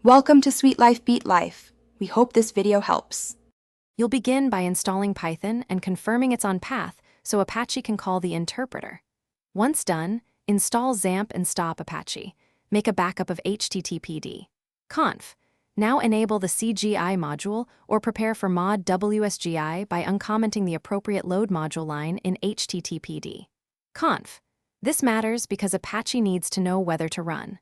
Welcome to Sweet Life Beat Life. We hope this video helps. You'll begin by installing Python and confirming it's on path so Apache can call the interpreter. Once done, install Xampp and stop Apache. Make a backup of httpd. Conf. Now enable the CGI module or prepare for mod WSGI by uncommenting the appropriate load module line in httpd. Conf. This matters because Apache needs to know whether to run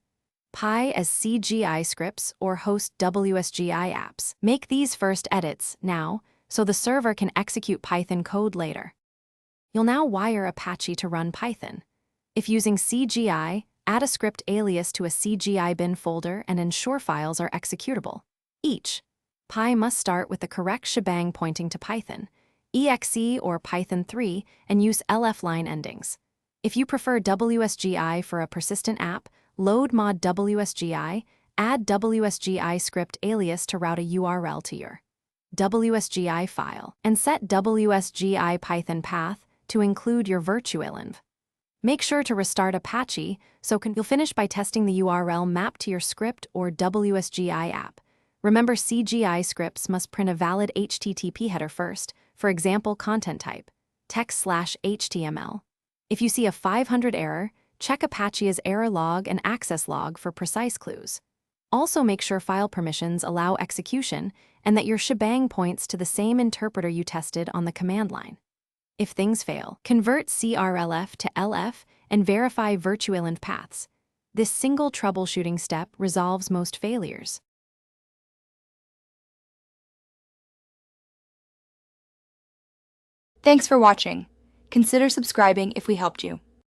Py as CGI scripts or host WSGI apps. Make these first edits now so the server can execute Python code later. You'll now wire Apache to run Python. If using CGI, add a script alias to a CGI bin folder and ensure files are executable. Each Py must start with the correct shebang pointing to Python, exe or Python 3, and use LF line endings. If you prefer WSGI for a persistent app, load mod WSGI, add WSGI script alias to route a URL to your WSGI file, and set WSGI Python path to include your virtualenv. Make sure to restart Apache you'll finish by testing the URL mapped to your script or WSGI app. Remember, CGI scripts must print a valid HTTP header first, for example, content type, text/HTML. If you see a 500 error, check Apache's error log and access log for precise clues. Also make sure file permissions allow execution and that your shebang points to the same interpreter you tested on the command line. If things fail, convert CRLF to LF and verify virtualenv paths. This single troubleshooting step resolves most failures. Thanks for watching. Consider subscribing if we helped you.